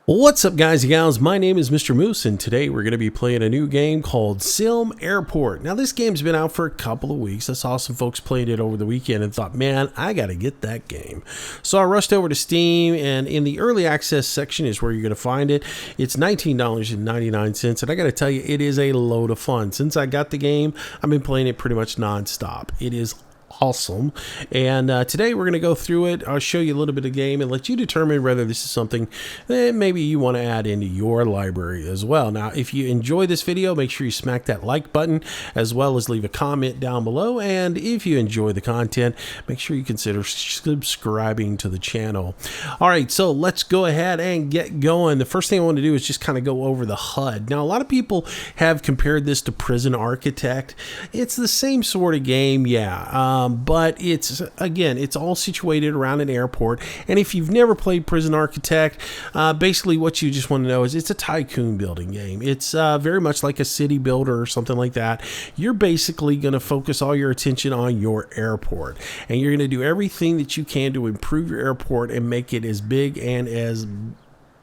What's up, guys and gals? My name is Mr. Moose, and today we're going to be playing a new game called SimAirport. Now, this game's been out for a couple of weeks. I saw some folks playing it over the weekend and thought, man, I got to get that game. So I rushed over to Steam, and in the early access section is where you're going to find it. It's $19.99, and I got to tell you, it is a load of fun. Since I got the game, I've been playing it pretty much nonstop. It is awesome. And today we're going to go through it. I'll show you a little bit of the game and let you determine whether this is something that maybe you want to add into your library as well. Now, if you enjoy this video, make sure you smack that like button as well as leave a comment down below. And if you enjoy the content, make sure you consider subscribing to the channel. All right, so let's go ahead and get going. The first thing I want to do is just kind of go over the HUD. Now, a lot of people have compared this to Prison Architect. It's the same sort of game, yeah. But it's, again, it's all situated around an airport. And if you've never played Prison Architect, basically what you just want to know is it's a tycoon building game. It's very much like a city builder or something like that. You're basically going to focus all your attention on your airport. And you're going to do everything that you can to improve your airport and make it as big and as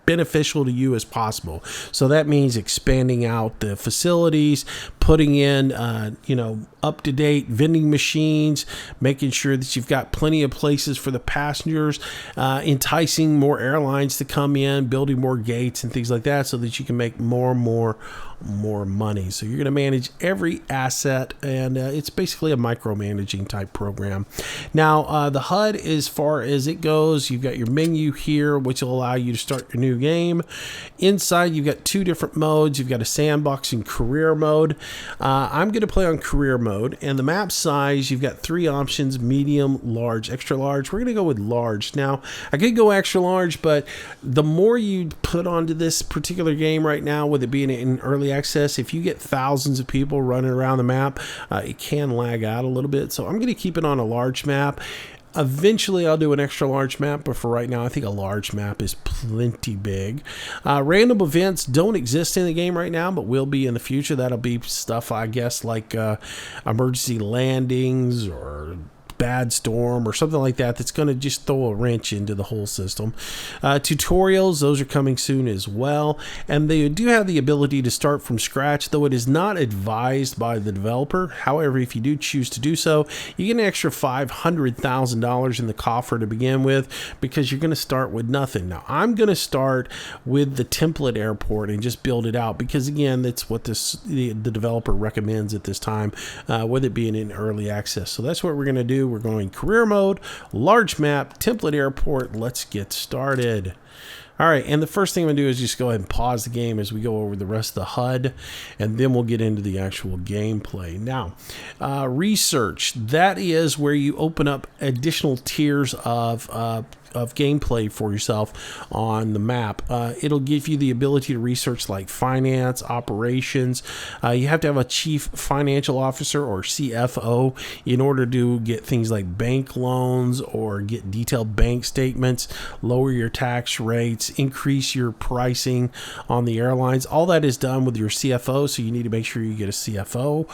beneficial to you as possible. So that means expanding out the facilities, putting in up-to-date vending machines, making sure that you've got plenty of places for the passengers, enticing more airlines to come in, building more gates and things like that so that you can make more money. So you're going to manage every asset, and it's basically a micromanaging type program. Now, the HUD, as far as it goes, you've got your menu here, which will allow you to start your new game. Inside, you've got two different modes. You've got a sandbox and career mode. I'm going to play on career mode, and the map size, you've got three options: medium, large, extra large. We're going to go with large. Now, I could go extra large, but the more you put onto this particular game right now, with it being in early access, if you get thousands of people running around the map, it can lag out a little bit. So I'm going to keep it on a large map. Eventually, I'll do an extra large map, but for right now, I think a large map is plenty big. Random events don't exist in the game right now, but will be in the future. That'll be stuff, I guess, like emergency landings or bad storm or something like that that's going to just throw a wrench into the whole system. Tutorials, those are coming soon as well, and they do have the ability to start from scratch, though it is not advised by the developer. However, if you do choose to do so, you get an extra $500,000 in the coffer to begin with, because you're going to start with nothing. Now, I'm going to start with the template airport and just build it out, because again, that's what the developer recommends at this time, with it being in early access. So that's what we're going to do. We're going career mode, large map, template airport. Let's get started. All right, and the first thing I'm going to do is just go ahead and pause the game as we go over the rest of the HUD, and then we'll get into the actual gameplay. Now, research, that is where you open up additional tiers of gameplay for yourself on the map. It'll give you the ability to research like finance, operations. You have to have a chief financial officer or CFO in order to get things like bank loans or get detailed bank statements, lower your tax rates, increase your pricing on the airlines. All that is done with your CFO, so you need to make sure you get a CFO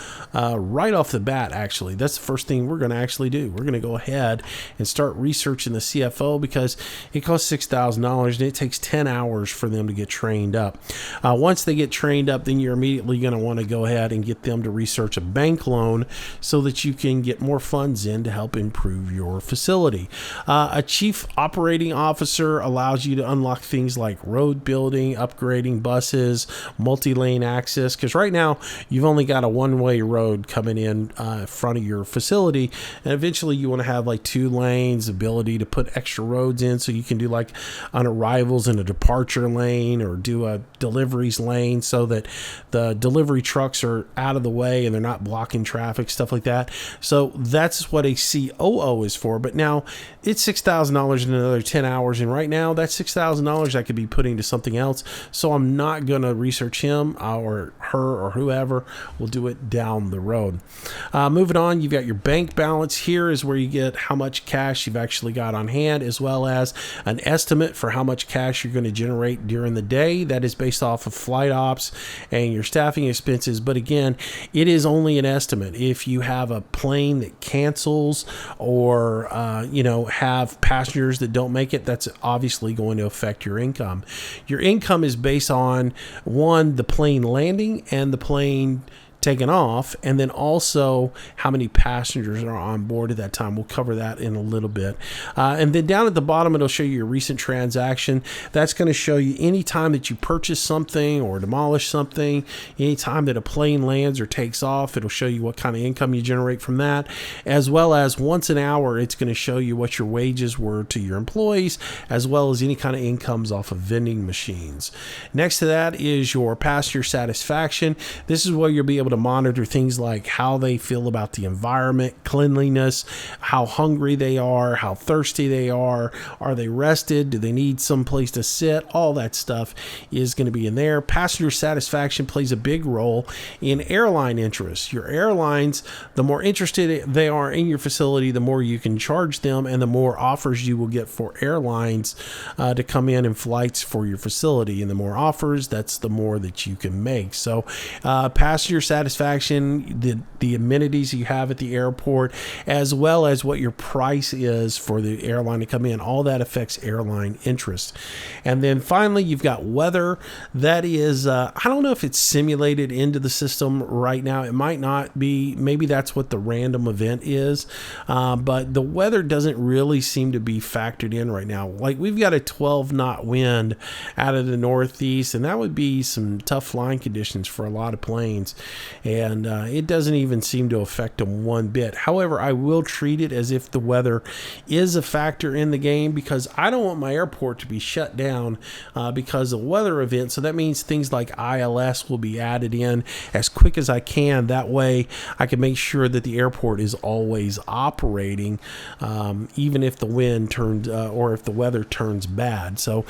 right off the bat. Actually, that's the first thing we're going to actually do. We're going to go ahead and start researching the CFO, because it costs $6,000 and it takes 10 hours for them to get trained up. Once they get trained up, then you're immediately going to want to go ahead and get them to research a bank loan so that you can get more funds in to help improve your facility. A chief operating officer allows you to unlock things like road building, upgrading buses, multi-lane access, because right now you've only got a one-way road coming in front of your facility, and eventually you want to have like 2 lanes, ability to put extra roads in, so you can do like an arrivals and a departure lane, or do a deliveries lane so that the delivery trucks are out of the way and they're not blocking traffic, stuff like that. So that's what a COO is for. But now it's $6,000 in another 10 hours, and right now that's $6,000 I could be putting to something else, so I'm not going to research him or her or whoever. We'll do it down the road. Moving on, you've got your bank balance. Here is where you get how much cash you've actually got on hand, as well well as an estimate for how much cash you're going to generate during the day. That is based off of flight ops and your staffing expenses. But again, it is only an estimate. If you have a plane that cancels or, have passengers that don't make it, that's obviously going to affect your income. Your income is based on, one, the plane landing and the plane taken off, and then also how many passengers are on board at that time. We'll cover that in a little bit. And then down at the bottom, it'll show you your recent transaction. That's going to show you any time that you purchase something or demolish something, any time that a plane lands or takes off. It'll show you what kind of income you generate from that, as well as once an hour, it's going to show you what your wages were to your employees, as well as any kind of incomes off of vending machines. Next to that is your passenger satisfaction. This is where you'll be able to monitor things like how they feel about the environment, cleanliness, how hungry they are, how thirsty they are they rested, do they need some place to sit? All that stuff is going to be in there. Passenger satisfaction plays a big role in airline interest. Your airlines, the more interested they are in your facility, the more you can charge them, and the more offers you will get for airlines to come in flights for your facility. And the more offers, that's the more that you can make. So passenger satisfaction, the amenities you have at the airport, as well as what your price is for the airline to come in, all that affects airline interest. And then finally, you've got weather. That is, I don't know if it's simulated into the system right now. It might not be. Maybe that's what the random event is. But the weather doesn't really seem to be factored in right now. Like, we've got a 12-knot wind out of the northeast, and that would be some tough flying conditions for a lot of planes. And it doesn't even seem to affect them one bit. However, I will treat it as if the weather is a factor in the game, because I don't want my airport to be shut down because of weather events. So that means things like ILS will be added in as quick as I can. That way I can make sure that the airport is always operating, even if the wind turns or if the weather turns bad. So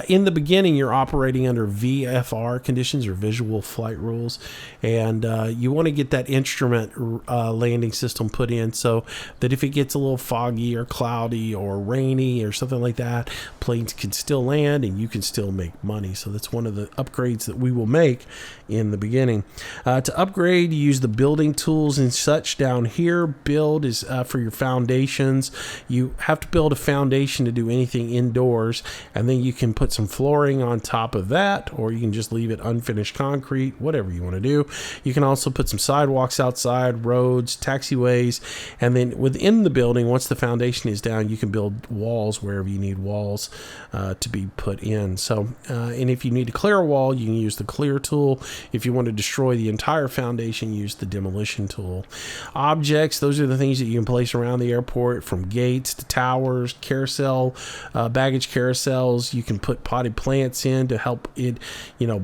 in the beginning, you're operating under VFR conditions, or visual flight rules, and you want to get that instrument landing system put in so that if it gets a little foggy or cloudy or rainy or something like that, planes can still land and you can still make money. So that's one of the upgrades that we will make in the beginning. To upgrade, you use the building tools and such down here. Build is for your foundations. You have to build a foundation to do anything indoors, and then you can put some flooring on top of that, or you can just leave it unfinished concrete, whatever you want to do. You can also put some sidewalks outside, roads, taxiways, and then within the building, once the foundation is down, you can build walls wherever you need walls to be put in. So, and if you need to clear a wall, you can use the clear tool. If you want to destroy the entire foundation, use the demolition tool. Objects, those are the things that you can place around the airport, from gates to towers, carousel, baggage carousels. You can put potted plants in to help it,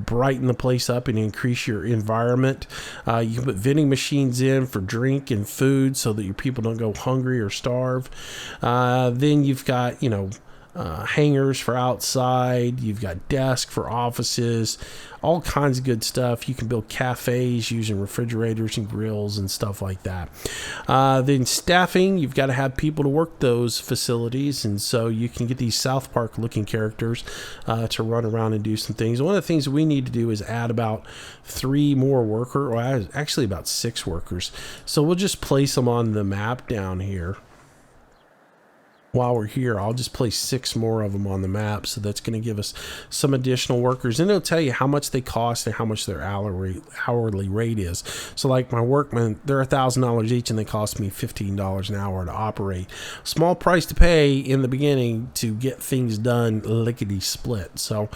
brighten the place up and increase your environment. You can put vending machines in for drink and food so that your people don't go hungry or starve. Then you've got, hangars for outside. You've got desks for offices, all kinds of good stuff. You can build cafes using refrigerators and grills and stuff like that. Then staffing, you've got to have people to work those facilities, and so you can get these South Park looking characters to run around and do some things. One of the things that we need to do is add about 3 more workers, or actually about 6 workers. So we'll just place them on the map down here. While we're here, I'll just place 6 more of them on the map. So that's going to give us some additional workers, and it'll tell you how much they cost and how much their hourly rate is. So like my workmen, they're $1,000 each, and they cost me $15 an hour to operate. Small price to pay in the beginning to get things done lickety split. So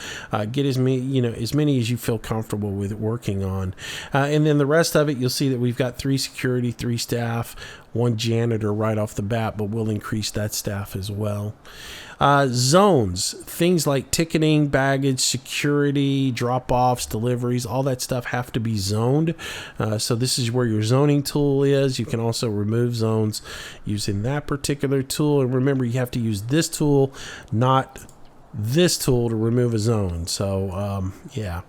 get as many as you feel comfortable with working on, and then the rest of it, you'll see that we've got 3 security, 3 staff, 1 janitor right off the bat, but we'll increase that staff as well. Zones, things like ticketing, baggage, security, drop-offs, deliveries, all that stuff have to be zoned. So this is where your zoning tool is. You can also remove zones using that particular tool. And remember, you have to use this tool, not this tool, to remove a zone. So yeah.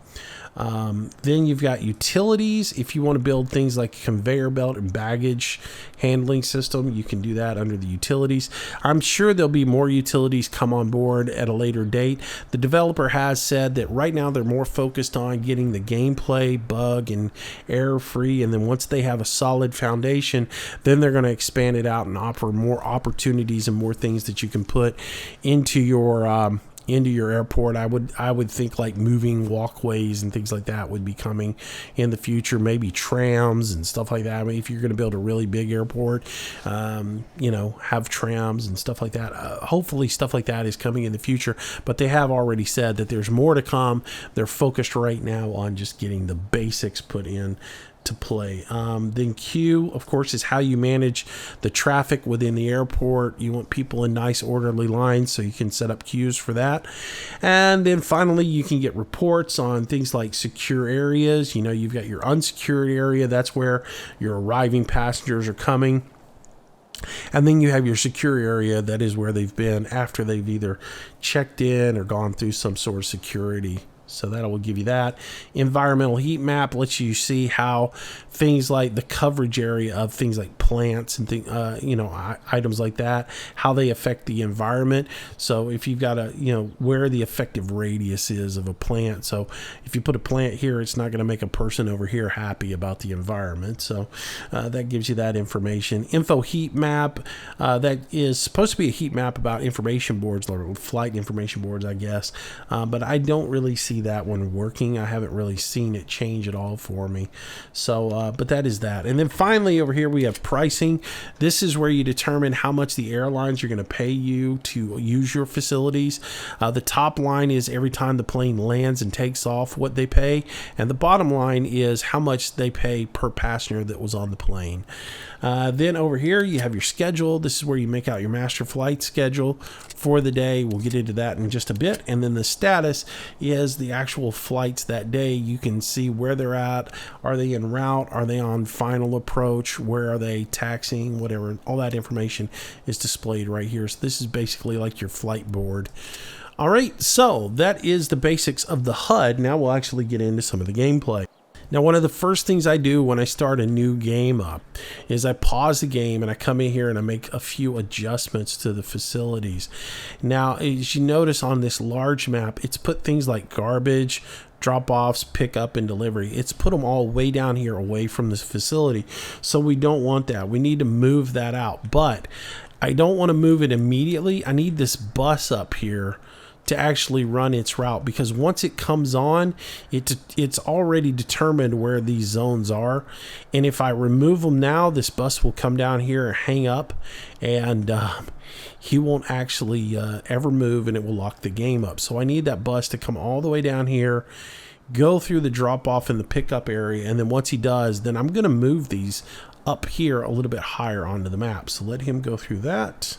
Then you've got utilities. If you want to build things like a conveyor belt and baggage handling system, you can do that under the utilities. I'm sure there'll be more utilities come on board at a later date. The developer has said that right now they're more focused on getting the gameplay bug and error free, and then once they have a solid foundation, then they're going to expand it out and offer more opportunities and more things that you can put into your airport. I would think like moving walkways and things like that would be coming in the future. Maybe trams and stuff like that. I mean, if you're going to build a really big airport, have trams and stuff like that. Hopefully stuff like that is coming in the future, but they have already said that there's more to come. They're focused right now on just getting the basics put in to play. Then queue, of course, is how you manage the traffic within the airport. You want people in nice orderly lines, so you can set up queues for that. And then finally, you can get reports on things like secure areas. You've got your unsecured area. That's where your arriving passengers are coming. And then you have your secure area. That is where they've been after they've either checked in or gone through some sort of security. So that will give you that. Environmental heat map lets you see how things like the coverage area of things like plants and items like that, how they affect the environment. So if you've got where the effective radius is of a plant. So if you put a plant here, it's not going to make a person over here happy about the environment. So that gives you that information. Info heat map, that is supposed to be a heat map about information boards or flight information boards, I guess. But I don't really see that one working. I haven't really seen it change at all for me. So, but that is that. And then finally over here we have pricing. This is where you determine how much the airlines are going to pay you to use your facilities. The top line is every time the plane lands and takes off, what they pay. And the bottom line is how much they pay per passenger that was on the plane. Then over here you have your schedule. This is where you make out your master flight schedule for the day. We'll get into that in just a bit. And then the status is the actual flights that day. You can see where they're at. Are they en route? Are they on final approach? Where are they taxiing? Whatever. All that information is displayed right here. So this is basically like your flight board. All right, so that is the basics of the HUD. Now we'll actually get into some of the gameplay. Now, one of the first things I do when I start a new game up is I pause the game and I come in here and I make a few adjustments to the facilities. Now, as you notice on this large map, it's put things like garbage, drop-offs, pickup, and delivery. It's put them all way down here away from this facility. So we don't want that. We need to move that out. But I don't want to move it immediately. I need this bus up here to actually run its route, because once it comes on, it's already determined where these zones are. And if I remove them now, this bus will come down here and hang up, and he won't actually ever move, and it will lock the game up. So I need that bus to come all the way down here, go through the drop off in the pickup area, and then once he does, then I'm going to move these up here a little bit higher onto the map. So let him go through that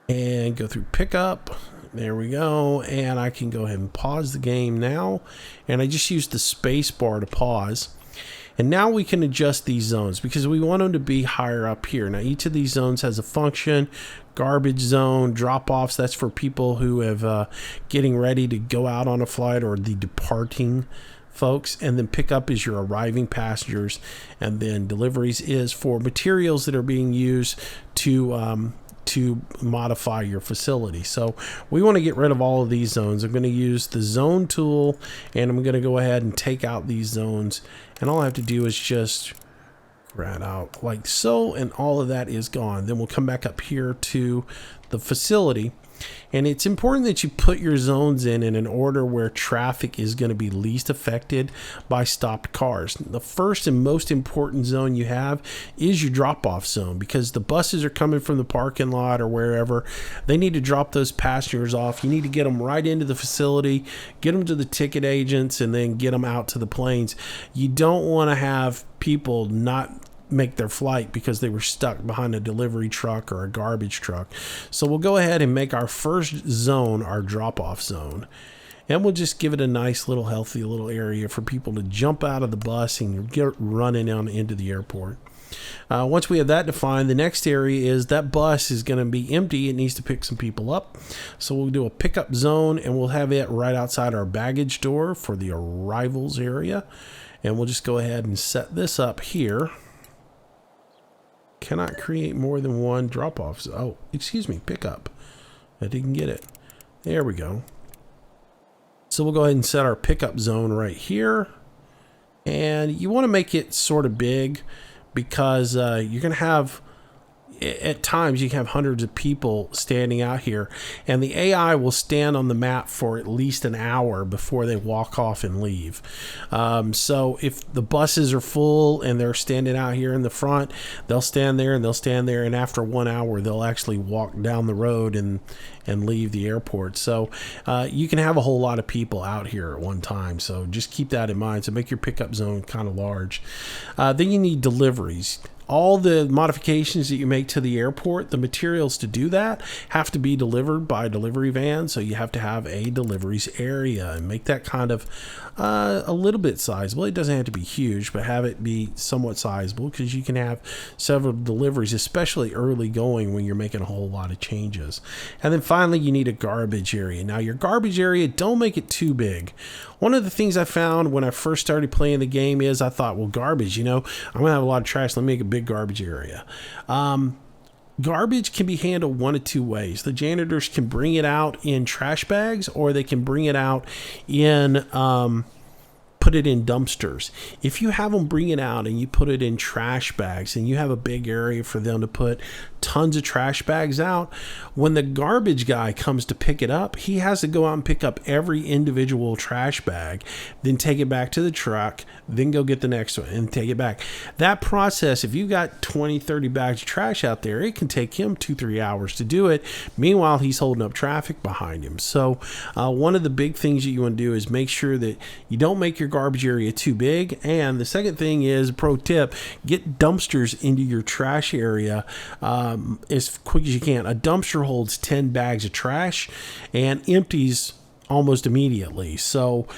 and go through pickup. There we go. And I can go ahead and pause the game now. And I just used the space bar to pause. And now we can adjust these zones because we want them to be higher up here. Now each of these zones has a function. Garbage zone, drop-offs, that's for people who have getting ready to go out on a flight, or the departing folks. And then pickup is your arriving passengers. And then deliveries is for materials that are being used to modify your facility. So we want to get rid of all of these zones. I'm going to use the zone tool, and I'm going to go ahead and take out these zones, and all I have to do is just grab out like so, and all of that is gone. Then we'll come back up here to the facility, and it's important that you put your zones in an order where traffic is going to be least affected by stopped cars. The first and most important zone you have is your drop-off zone, because the buses are coming from the parking lot or wherever. They need to drop those passengers off. You need to get them right into the facility, get them to the ticket agents, and then get them out to the planes. You don't want to have people not make their flight because they were stuck behind a delivery truck or a garbage truck. So we'll go ahead and make our first zone our drop-off zone, and we'll just give it a nice little healthy little area for people to jump out of the bus and get running on into the airport. Once we have that defined, the next area is that bus is going to be empty. It needs to pick some people up. So we'll do a pickup zone, and we'll have it right outside our baggage door for the arrivals area. And we'll just go ahead and set this up here. Cannot create more than one drop-off. Oh, excuse me, pickup. I didn't get it. There we go. So we'll go ahead and set our pickup zone right here. And you want to make it sort of big because you're going to have, at times you can have hundreds of people standing out here, and the AI will stand on the map for at least an hour before they walk off and leave. So if the buses are full and they're standing out here in the front, they'll stand there and they'll stand there, and after 1 hour they'll actually walk down the road and leave the airport. So you can have a whole lot of people out here at one time, so just keep that in mind. So make your pickup zone kind of large. Then you need deliveries. All the modifications that you make to the airport, the materials to do that have to be delivered by a delivery van. So you have to have a deliveries area and make that kind of a little bit sizable. It doesn't have to be huge, but have it be somewhat sizable because you can have several deliveries, especially early going when you're making a whole lot of changes. And then finally, you need a garbage area. Now your garbage area, don't make it too big. One of the things I found when I first started playing the game is I thought, well, garbage, you know, I'm gonna have a lot of trash. Let me make a big garbage area. Garbage can be handled one of two ways. The janitors can bring it out in trash bags, or they can bring it out in put it in dumpsters. If you have them bring it out and you put it in trash bags and you have a big area for them to put tons of trash bags out, when the garbage guy comes to pick it up, he has to go out and pick up every individual trash bag, then take it back to the truck, then go get the next one and take it back. That process, if you've got 20, 30 bags of trash out there, it can take him 2-3 hours to do it. Meanwhile, he's holding up traffic behind him. So one of the big things that you want to do is make sure that you don't make your garbage area too big. And the second thing is, pro tip, get dumpsters into your trash area as quick as you can. A dumpster holds 10 bags of trash and empties almost immediately. So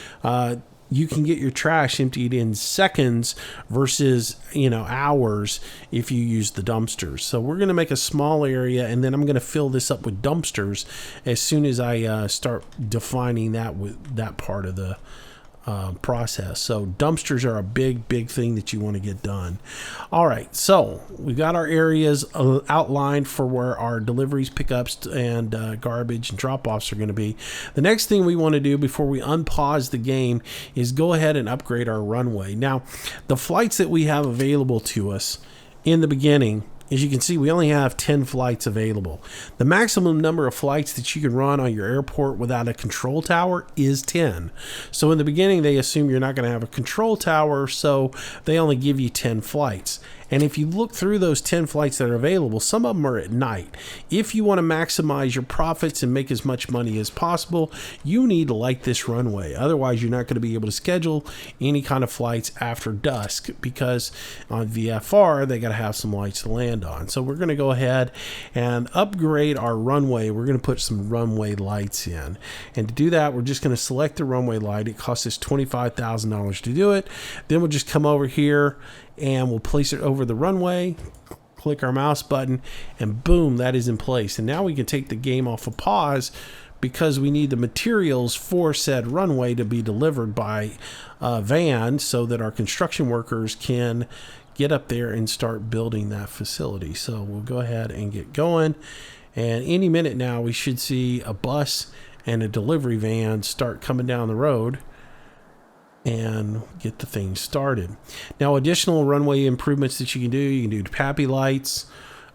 you can get your trash emptied in seconds versus, hours if you use the dumpsters. So we're going to make a small area, and then I'm going to fill this up with dumpsters as soon as I start defining that with that part of the process. So dumpsters are a big thing that you want to get done. All right, so we've got our areas outlined for where our deliveries, pickups, and garbage and drop-offs are going to be. The next thing we want to do before we unpause the game is go ahead and upgrade our runway. Now, the flights that we have available to us in the beginning, as you can see, we only have 10 flights available. The maximum number of flights that you can run on your airport without a control tower is 10. So in the beginning, they assume you're not going to have a control tower, so they only give you 10 flights. And if you look through those 10 flights that are available, some of them are at night. If you want to maximize your profits and make as much money as possible, you need to light this runway. Otherwise, you're not going to be able to schedule any kind of flights after dusk, because on VFR, they got to have some lights to land on. So we're going to go ahead and upgrade our runway. We're going to put some runway lights in. And to do that, we're just going to select the runway light. It costs us $25,000 to do it. Then we'll just come over here and we'll place it over the runway, click our mouse button, and boom, that is in place. And now we can take the game off of pause because we need the materials for said runway to be delivered by van so that our construction workers can get up there and start building that facility. So we'll go ahead and get going. And any minute now, we should see a bus and a delivery van start coming down the road and get the thing started. Now, additional runway improvements that you can do PAPI lights,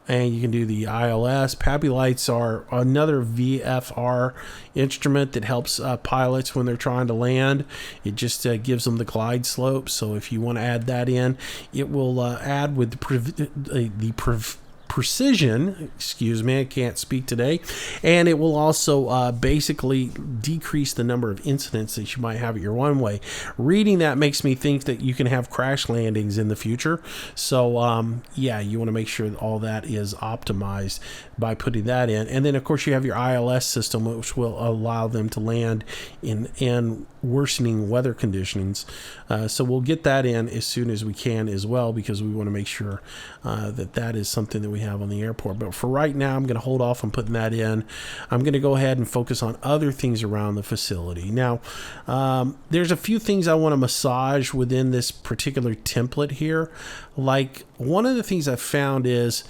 and you can do the ILS. PAPI lights are another VFR instrument that helps pilots when they're trying to land. It just gives them the glide slope. So if you want to add that in, it will add with the precision, excuse me, I can't speak today, and it will also basically decrease the number of incidents that you might have at your runway. Reading that makes me think that you can have crash landings in the future. So yeah, you want to make sure that all that is optimized by putting that in. And then of course you have your ILS system, which will allow them to land in worsening weather conditions. So we'll get that in as soon as we can as well, because we want to make sure that is something that we have on the airport. But for right now, I'm going to hold off on putting that in. I'm going to go ahead and focus on other things around the facility. Now, there's a few things I want to massage within this particular template here. Like, one of the things I've found is,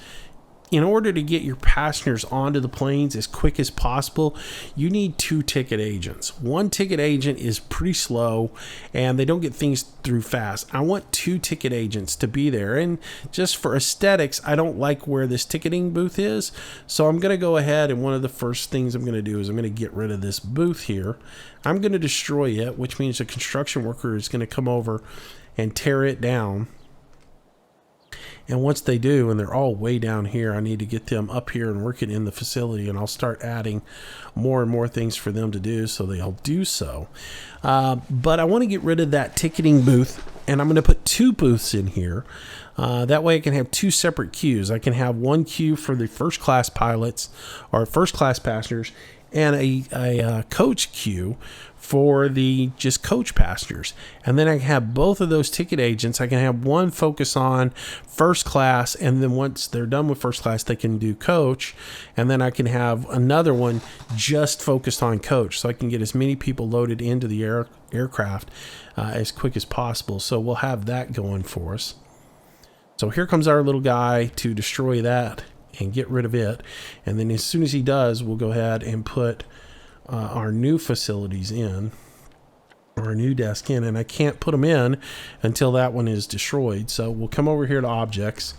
in order to get your passengers onto the planes as quick as possible, you need 2 ticket agents. One ticket agent is pretty slow and they don't get things through fast. I want 2 ticket agents to be there. And just for aesthetics, I don't like where this ticketing booth is. So I'm going to go ahead, and one of the first things I'm going to do is I'm going to get rid of this booth here. I'm going to destroy it, which means a construction worker is going to come over and tear it down. And once they do, and they're all way down here, I need to get them up here and working in the facility, and I'll start adding more and more things for them to do, so they'll do so. But I want to get rid of that ticketing booth, and I'm going to put 2 booths in here. That way I can have 2 separate queues. I can have one queue for the first class pilots or first class passengers, and a coach queue for the just coach passengers. And then I can have both of those ticket agents. I can have one focus on first class, and then once they're done with first class, they can do coach. And then I can have another one just focused on coach, so I can get as many people loaded into the aircraft as quick as possible. So we'll have that going for us. So here comes our little guy to destroy that and get rid of it. And then as soon as he does, we'll go ahead and put our new facilities in, or a new desk in, and I can't put them in until that one is destroyed. So we'll come over here to objects,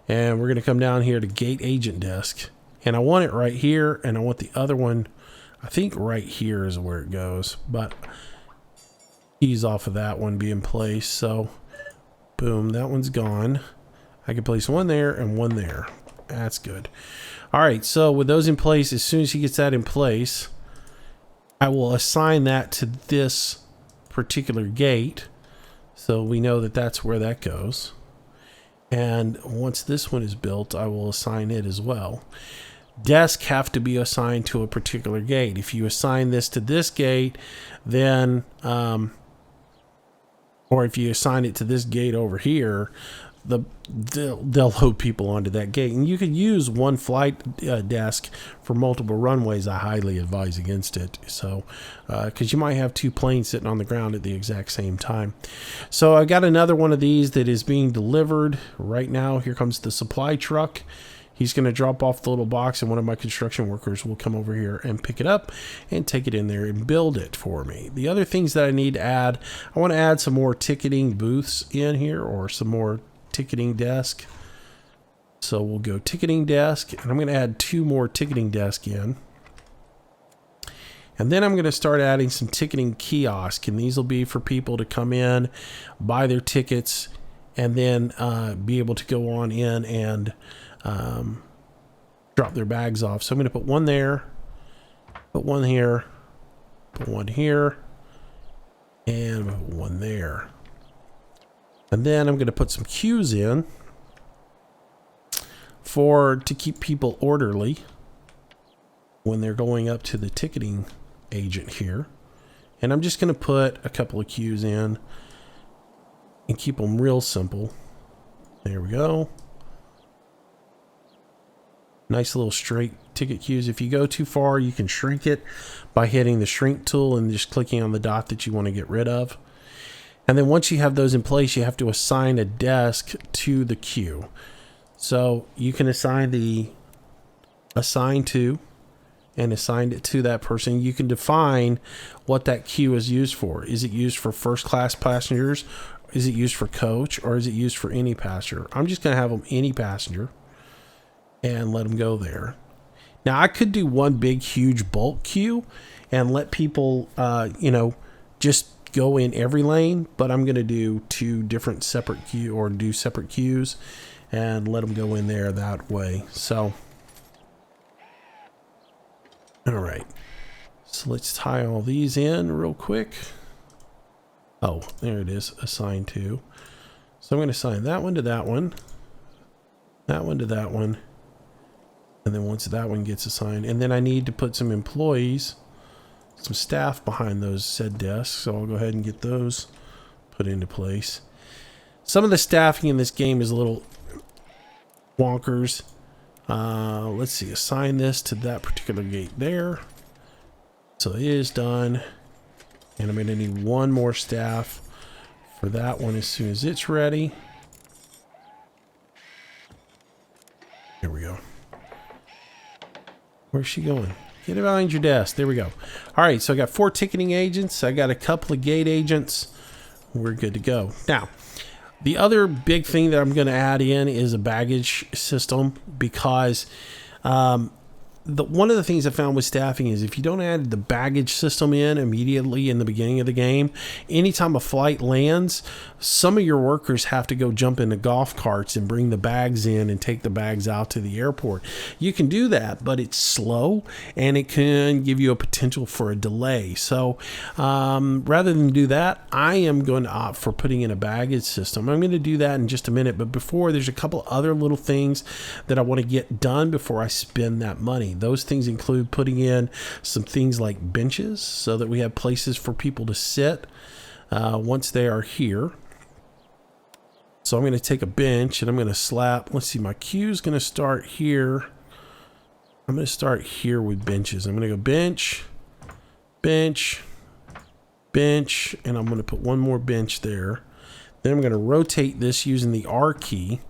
and we're going to come down here to gate agent desk, and I want it right here, and I want the other one, I think right here is where it goes, but keys off of that one be in place. So boom, that one's gone. I can place one there and one there. That's good. All right, so with those in place, as soon as he gets that in place, I will assign that to this particular gate, so we know that that's where that goes. And once this one is built, I will assign it as well. Desks have to be assigned to a particular gate. If you assign this to this gate, then or if you assign it to this gate over here, they'll load people onto that gate. And you could use one flight desk for multiple runways. I highly advise against it. So because you might have 2 planes sitting on the ground at the exact same time. So I got another one of these that is being delivered right now. Here comes the supply truck. He's going to drop off the little box, and one of my construction workers will come over here and pick it up and take it in there and build it for me. The other things that I need to add, I want to add some more ticketing booths in here, or some more ticketing desk. So we'll go ticketing desk, and I'm going to add 2 more ticketing desk in. And then I'm going to start adding some ticketing kiosk, and these will be for people to come in, buy their tickets, and then be able to go on in and drop their bags off. So I'm going to put one there, put one here, put one here, and put one there. And then I'm going to put some queues in to keep people orderly when they're going up to the ticketing agent here. And I'm just going to put a couple of queues in and keep them real simple. There we go. Nice little straight ticket queues. If you go too far, you can shrink it by hitting the shrink tool and just clicking on the dot that you want to get rid of. And then once you have those in place, you have to assign a desk to the queue. So you can assign the assign to and assign it to that person. You can define what that queue is used for. Is it used for first class passengers? Is it used for coach? Or is it used for any passenger? I'm just going to have them any passenger and let them go there. Now I could do one big huge bulk queue and let people just go in every lane, but I'm going to do 2 different separate queue, or do separate queues, and let them go in there that way. So, all right. So let's tie all these in real quick. Oh, there it is, assign to. So I'm going to assign that one to that one, that one to that one, and then once that one gets assigned, and then I need to put some employees, some staff behind those said desks, so I'll go ahead and get those put into place. Some of the staffing in this game is a little wonkers. Let's see, assign this to that particular gate there. So it is done. And I'm going to need one more staff for that one as soon as it's ready. Here we go. Where's she going? Get behind your desk. There we go. All right, so I got 4 ticketing agents. I got a couple of gate agents. We're good to go. Now, the other big thing that I'm going to add in is a baggage system, because one of the things I found with staffing is if you don't add the baggage system in immediately in the beginning of the game, anytime a flight lands, some of your workers have to go jump into golf carts and bring the bags in and take the bags out to the airport. You can do that, but it's slow and it can give you a potential for a delay. So rather than do that, I am going to opt for putting in a baggage system. I'm going to do that in just a minute, but before, there's a couple other little things that I want to get done before I spend that money. Those things include putting in some things like benches so that we have places for people to sit once they are here. So I'm going to take a bench and I'm going to slap, let's see, my queue is going to start here. I'm going to start here with benches. I'm going to go bench, bench, bench, and I'm going to put one more bench there. Then I'm going to rotate this using the R key,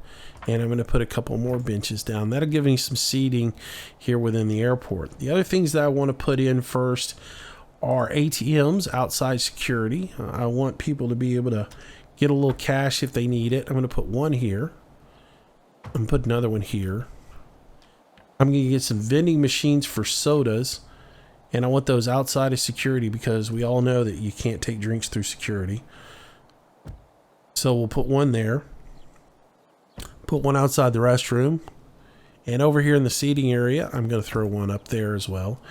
and I'm going to put a couple more benches down. That'll give me some seating here within the airport. The other things that I want to put in first are ATMs, outside security. I want people to be able to get a little cash if they need it. I'm going to put one here. I'm going to put another one here. I'm going to get some vending machines for sodas, and I want those outside of security because we all know that you can't take drinks through security. So we'll put one there. Put one outside the restroom, and over here in the seating area I'm going to throw one up there as well.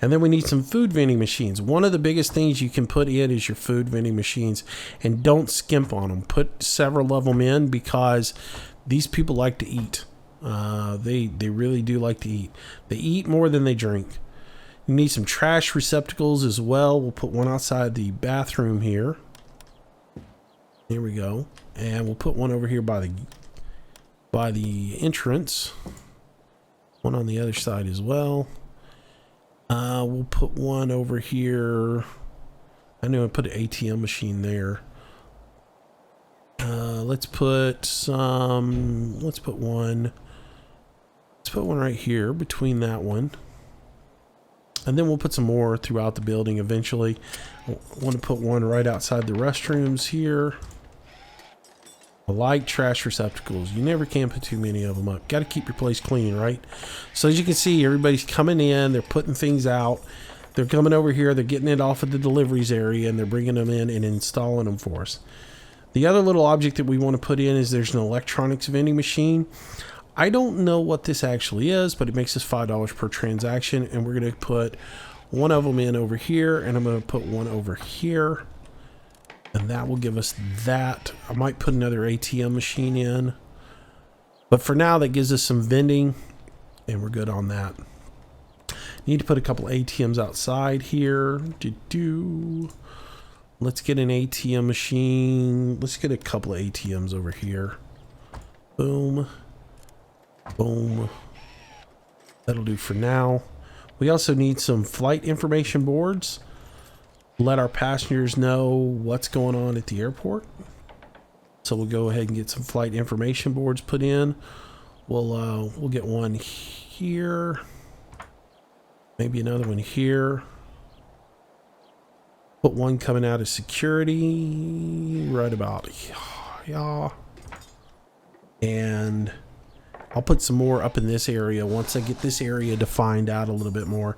And then we need some food vending machines. One of the biggest things you can put in is your food vending machines, and don't skimp on them. Put several of them in because these people like to eat. They really do like to eat. They eat more than they drink. You need some trash receptacles as well. We'll put one outside the bathroom here. There we go. And we'll put one over here by the entrance, one on the other side as well. We'll put one over here. I know I put an ATM machine there. Let's put one right here between that one, and then we'll put some more throughout the building eventually. I want to put one right outside the restrooms here. I like trash receptacles. You never can put too many of them up. Got to keep your place clean, right? So as you can see, everybody's coming in. They're putting things out. They're coming over here. They're getting it off of the deliveries area, and they're bringing them in and installing them for us. The other little object that we want to put in is there's an electronics vending machine. I don't know what this actually is, but it makes us $5 per transaction, and we're going to put one of them in over here, and I'm going to put one over here. And that will give us that. I might put another ATM machine in. But for now, that gives us some vending. And we're good on that. Need to put a couple ATMs outside here. Let's get an ATM machine. Let's get a couple of ATMs over here. Boom. Boom. That'll do for now. We also need some flight information boards. Let our passengers know what's going on at the airport. So we'll go ahead and get some flight information boards put in. We'll get one here, maybe another one here. Put one coming out of security right about yeah. And I'll put some more up in this area once I get this area defined out a little bit more.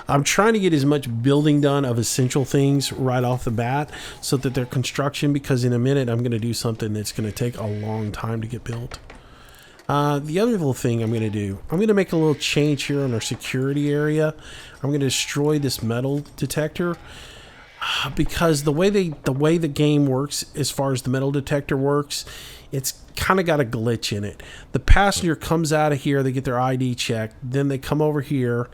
I'm trying to get as much building done of essential things right off the bat so that they're construction, because in a minute I'm going to do something that's going to take a long time to get built. The other little thing I'm going to do, I'm going to make a little change here in our security area. I'm going to destroy this metal detector because the way the game works, as far as the metal detector works, it's kind of got a glitch in it. The passenger comes out of here, they get their ID checked, then they come over here,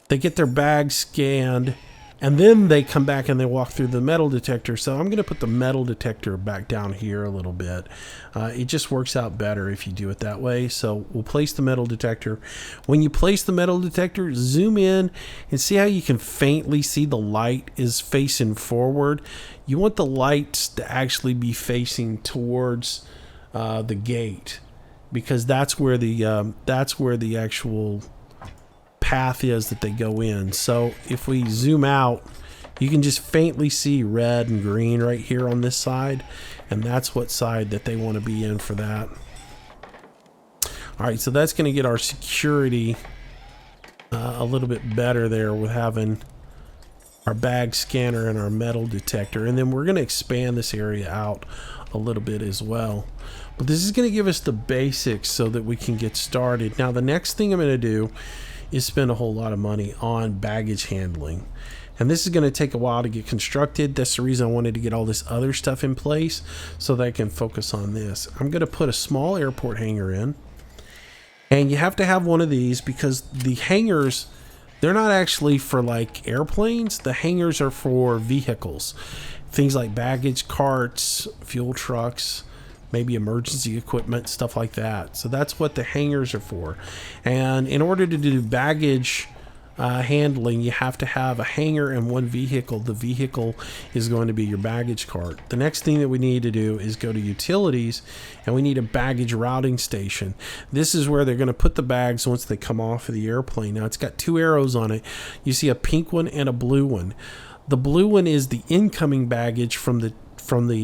they get their bag scanned, and then they come back and they walk through the metal detector. So I'm going to put the metal detector back down here a little bit. It just works out better if you do it that way. So we'll place the metal detector. When you place the metal detector, zoom in and see how you can faintly see the light is facing forward. You want the lights to actually be facing towards the gate, because that's where the actual path is that they go in. So if we zoom out, you can just faintly see red and green right here on this side, and that's what side that they want to be in for that. All right, so that's going to get our security a little bit better there with having our bag scanner and our metal detector, and then we're going to expand this area out a little bit as well. But this is going to give us the basics so that we can get started. Now the next thing I'm going to do is spend a whole lot of money on baggage handling, and this is going to take a while to get constructed. That's the reason I wanted to get all this other stuff in place so that I can focus on this. I'm going to put a small airport hangar in, and you have to have one of these because the hangars, they're not actually for like airplanes. The hangars are for vehicles, things like baggage carts, fuel trucks, maybe emergency equipment, stuff like that. So that's what the hangars are for. And in order to do baggage handling, you have to have a hangar and one vehicle. The vehicle is going to be your baggage cart. The next thing that we need to do is go to utilities, and we need a baggage routing station. This is where they're going to put the bags once they come off of the airplane. Now it's got two arrows on it. You see a pink one and a blue one. The blue one is the incoming baggage from the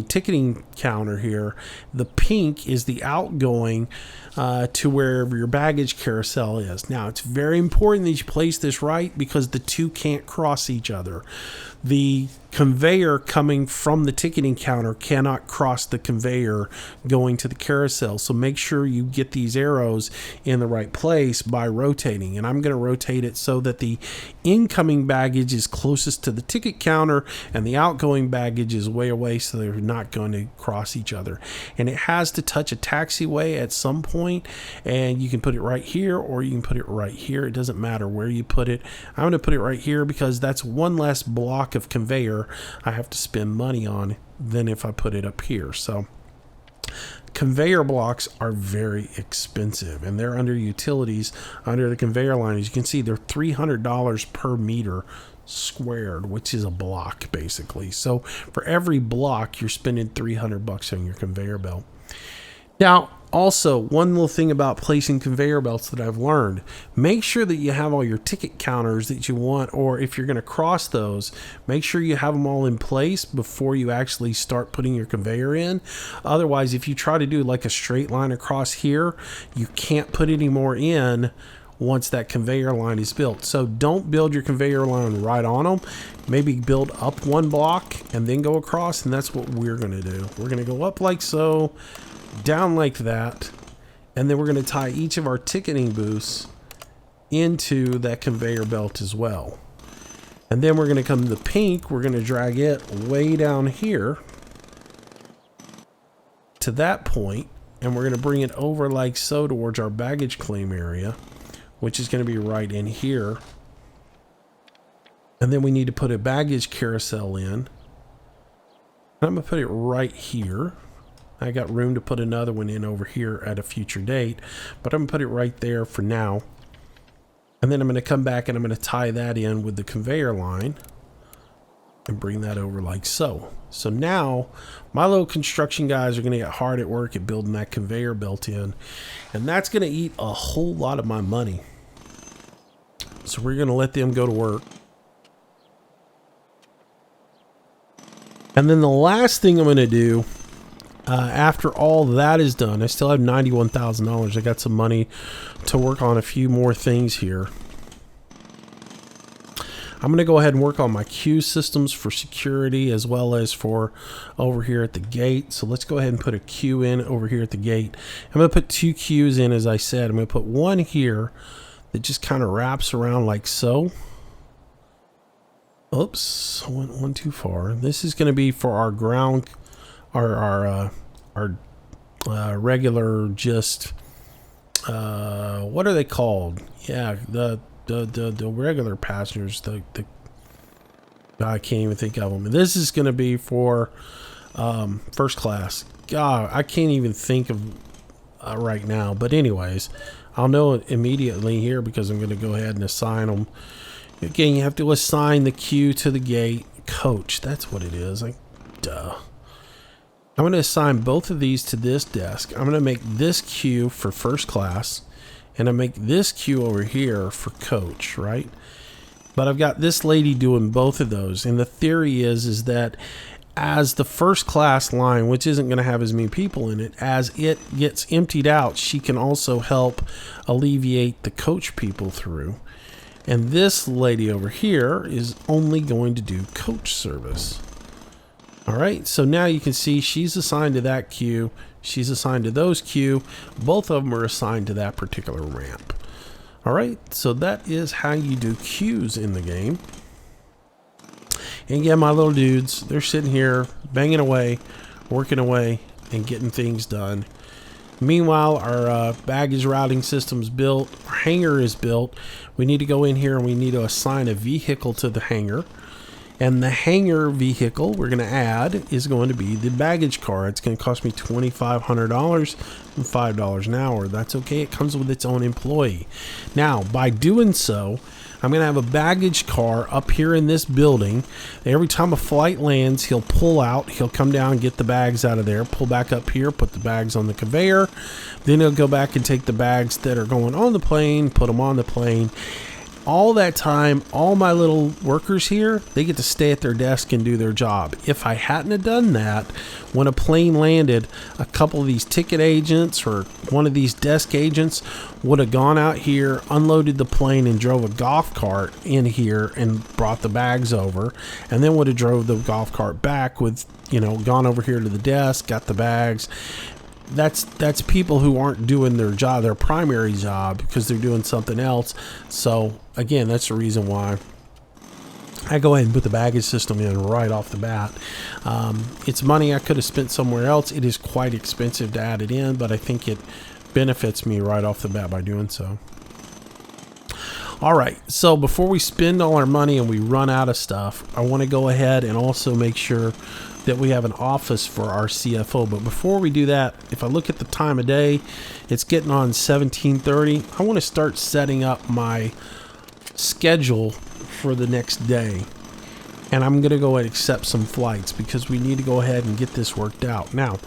ticketing counter here. The pink is the outgoing to wherever your baggage carousel is. Now it's very important that you place this right because the two can't cross each other. The conveyor coming from the ticketing counter cannot cross the conveyor going to the carousel. So make sure you get these arrows in the right place by rotating. And I'm going to rotate it so that the incoming baggage is closest to the ticket counter and the outgoing baggage is way away, so they're not going to cross each other. And it has to touch a taxiway at some point, and you can put it right here or you can put it right here. It doesn't matter where you put it. I'm going to put it right here because that's one less block of conveyor I have to spend money on than if I put it up here. So conveyor blocks are very expensive, and they're under utilities, under the conveyor line. As you can see, they're $300 per meter squared, which is a block basically. So for every block, you're spending $300 on your conveyor belt. Now, also, one little thing about placing conveyor belts that I've learned, make sure that you have all your ticket counters that you want, or if you're going to cross those, make sure you have them all in place before you actually start putting your conveyor in. Otherwise, if you try to do like a straight line across here, you can't put any more in once that conveyor line is built. So don't build your conveyor line right on them. Maybe build up one block and then go across, and that's what we're going to do. We're going to go up like so, down like that, and then we're going to tie each of our ticketing booths into that conveyor belt as well. And then we're going to come to the pink, we're going to drag it way down here to that point, and we're going to bring it over like so towards our baggage claim area, which is going to be right in here. And then we need to put a baggage carousel in. I'm going to put it right here. I got room to put another one in over here at a future date, but I'm going to put it right there for now. And then I'm going to come back and I'm going to tie that in with the conveyor line and bring that over like so. So now my little construction guys are going to get hard at work at building that conveyor belt in, and that's going to eat a whole lot of my money. So we're going to let them go to work. And then the last thing I'm going to do, after all that is done, I still have $91,000. I got some money to work on a few more things here. I'm going to go ahead and work on my queue systems for security as well as for over here at the gate. So let's go ahead and put a queue in over here at the gate. I'm going to put 2 queues in, as I said. I'm going to put one here that just kind of wraps around like so. Oops, I went one too far. This is going to be for our ground, our regular, just what are they called? Yeah, the regular passengers. I can't even think of them. And this is going to be for first class. God, I can't even think of right now. But anyways, I'll know it immediately here because I'm going to go ahead and assign them. Again, you have to assign the queue to the gate. Coach, that's what it is. Duh. I'm going to assign both of these to this desk. I'm going to make this queue for first class, and I make this queue over here for coach, right? But I've got this lady doing both of those, and the theory is that as the first class line, which isn't going to have as many people in it, as it gets emptied out, she can also help alleviate the coach people through. And this lady over here is only going to do coach service. All right, so now you can see she's assigned to that queue. She's assigned to those queue. Both of them are assigned to that particular ramp. All right, so that is how you do queues in the game. And again, my little dudes, they're sitting here banging away, working away, and getting things done. Meanwhile, our baggage routing system's built, our hangar is built. We need to go in here and we need to assign a vehicle to the hangar. And the hangar vehicle we're going to add is going to be the baggage car. It's going to cost me $2,500 and $5 an hour. That's okay. It comes with its own employee. Now, by doing so, I'm going to have a baggage car up here in this building. Every time a flight lands, he'll pull out. He'll come down, get the bags out of there, pull back up here, put the bags on the conveyor. Then he'll go back and take the bags that are going on the plane, put them on the plane. All that time, all my little workers here, they get to stay at their desk and do their job. If I hadn't have done that, when a plane landed, a couple of these ticket agents or one of these desk agents would have gone out here, unloaded the plane, and drove a golf cart in here and brought the bags over, and then would have drove the golf cart back with, gone over here to the desk, got the bags. That's people who aren't doing their job, their primary job, because they're doing something else. So again, that's the reason why I go ahead and put the baggage system in right off the bat. It's money I could have spent somewhere else. It is quite expensive to add it in, but I think it benefits me right off the bat by doing so. All right, so before we spend all our money and we run out of stuff, I want to go ahead and also make sure that we have an office for our CFO. But before we do that, if I look at the time of day, it's getting on 17:30. I want to start setting up my schedule for the next day. And I'm going to go ahead and accept some flights because we need to go ahead and get this worked out. Now,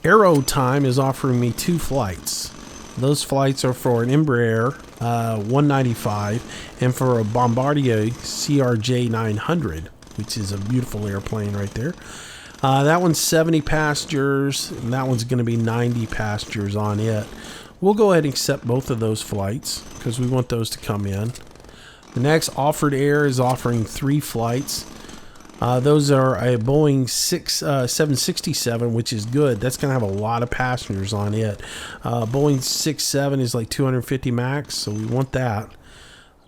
Aero Time is offering me 2 flights. Those flights are for an Embraer 195 and for a Bombardier CRJ 900, which is a beautiful airplane right there. That one's 70 passengers, and that one's going to be 90 passengers on it. We'll go ahead and accept both of those flights because we want those to come in. The next Offered Air is offering 3 flights. Those are a Boeing 767, which is good. That's going to have a lot of passengers on it. Boeing 67 is like 250 max, so we want that.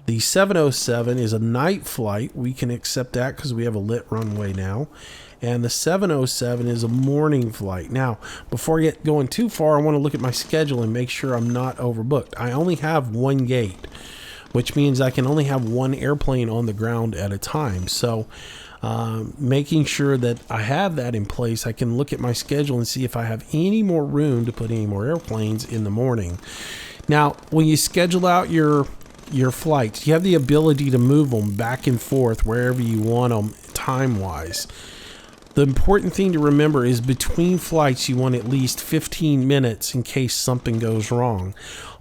The 707 is a night flight. We can accept that because we have a lit runway now. And the 707 is a morning flight. Now, before I get going too far, I want to look at my schedule and make sure I'm not overbooked. I only have 1 gate, which means I can only have 1 airplane on the ground at a time. So making sure that I have that in place, I can look at my schedule and see if I have any more room to put any more airplanes in the morning. Now, when you schedule out your flights, you have the ability to move them back and forth wherever you want them time-wise. The important thing to remember is between flights, you want at least 15 minutes in case something goes wrong.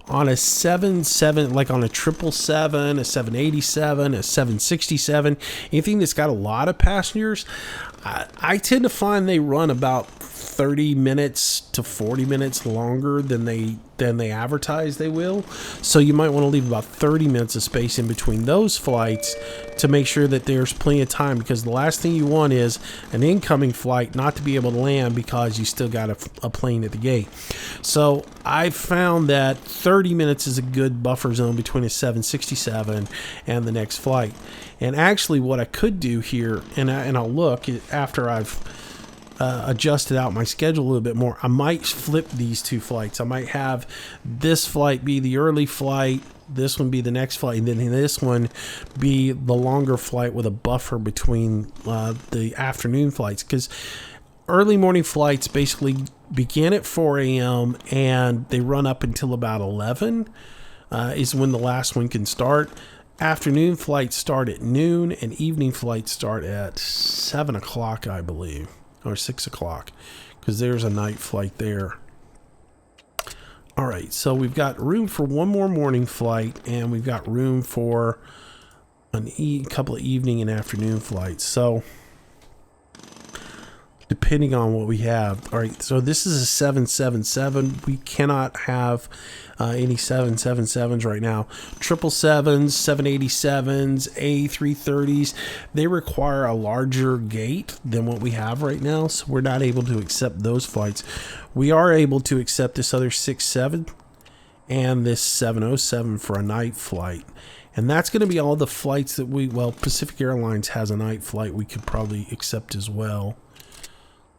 On a 77, like on a 777, a 787, a 767, anything that's got a lot of passengers, I tend to find they run about 30 minutes to 40 minutes longer than they advertise they will. So you might want to leave about 30 minutes of space in between those flights to make sure that there's plenty of time, because the last thing you want is an incoming flight not to be able to land because you still got a plane at the gate. So I found that 30 minutes is a good buffer zone between a 767 and the next flight. And actually what I could do here, and I'll look after I've adjusted out my schedule a little bit more, I might flip these two flights. I might have this flight be the early flight, this one be the next flight, and then this one be the longer flight with a buffer between the afternoon flights, because early morning flights basically begin at 4 a.m. and they run up until about 11 is when the last one can start. Afternoon flights start at noon, and evening flights start at 7 o'clock, I believe, or 6 o'clock, because there's a night flight there. All right, so we've got room for one more morning flight, and we've got room for a couple of evening and afternoon flights. So depending on what we have. All right, so this is a 777. We cannot have any 777s right now. 777s, 787s, A330s, they require a larger gate than what we have right now, so we're not able to accept those flights. We are able to accept this other 67 and this 707 for a night flight. And that's going to be all the flights that Pacific Airlines has a night flight we could probably accept as well.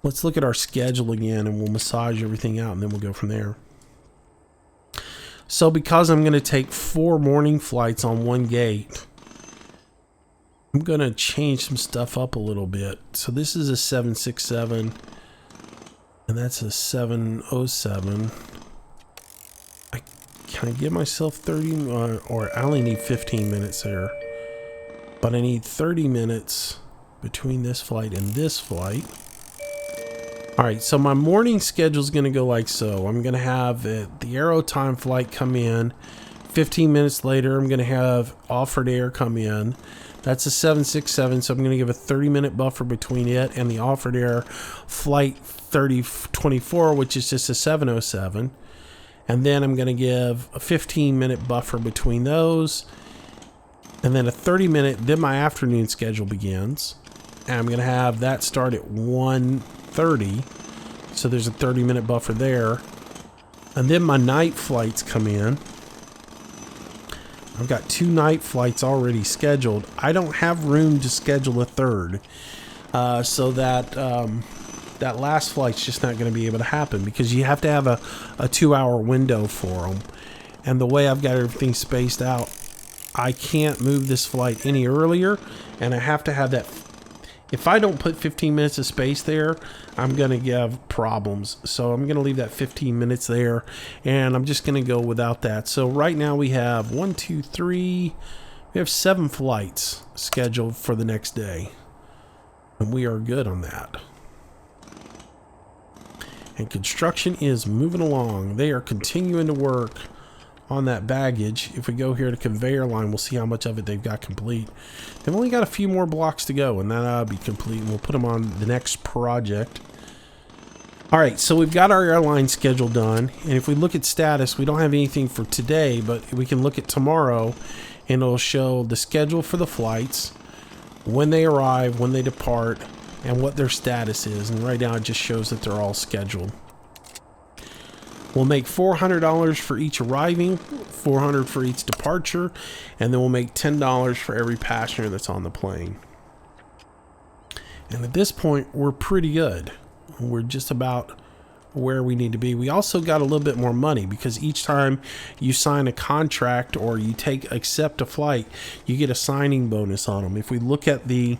Let's look at our schedule again, and we'll massage everything out, and then we'll go from there. So because I'm going to take 4 morning flights on one gate, I'm going to change some stuff up a little bit. So this is a 767, and that's a 707. Can I give myself 30, or I only need 15 minutes there, but I need 30 minutes between this flight and this flight. All right, so my morning schedule is going to go like so. I'm going to have the Aero Time flight come in. 15 minutes later, I'm going to have Offered Air come in. That's a 767, so I'm going to give a 30-minute buffer between it and the Offered Air flight 3024, which is just a 707. And then I'm going to give a 15-minute buffer between those. And then a 30-minute, then my afternoon schedule begins. And I'm going to have that start at 1:30. So there's a 30-minute buffer there. And then my night flights come in. I've got 2 night flights already scheduled. I don't have room to schedule a third. So that last flight's just not going to be able to happen, because you have to have a 2-hour window for them. And the way I've got everything spaced out, I can't move this flight any earlier, and I have to have that. If I don't put 15 minutes of space there, I'm going to have problems. So I'm going to leave that 15 minutes there, and I'm just going to go without that. So right now we have 1, 2, 3, we have 7 flights scheduled for the next day, and we are good on that. And construction is moving along. They are continuing to work on that baggage. If we go here to conveyor line, we'll see how much of it they've got complete. They've only got a few more blocks to go, and that'll be complete. And we'll put them on the next project. All right, so we've got our airline schedule done. And if we look at status, we don't have anything for today, but we can look at tomorrow, and it'll show the schedule for the flights, when they arrive, when they depart, and what their status is. And right now it just shows that they're all scheduled. We'll make $400 for each arriving, $400 for each departure, and then we'll make $10 for every passenger that's on the plane. And at this point, we're pretty good. We're just about where we need to be. We also got a little bit more money, because each time you sign a contract or you accept a flight, you get a signing bonus on them. If we look at the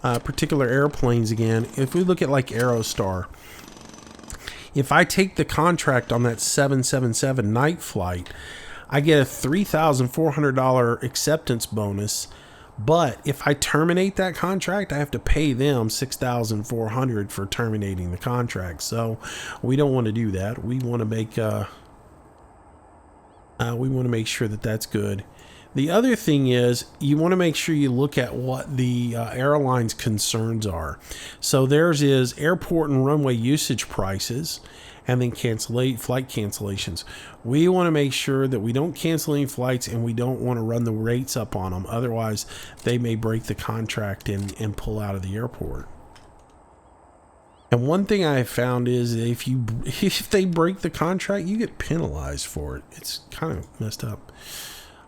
particular airplanes again, if we look at like Aerostar, if I take the contract on that 777 night flight, I get a $3,400 acceptance bonus. But if I terminate that contract, I have to pay them $6,400 for terminating the contract. So we don't want to do that. We want to make sure that that's good. The other thing is you want to make sure you look at what the airline's concerns are. So theirs is airport and runway usage prices, and then flight cancellations. We want to make sure that we don't cancel any flights, and we don't want to run the rates up on them. Otherwise, they may break the contract and pull out of the airport. And one thing I have found is if they break the contract, you get penalized for it. It's kind of messed up.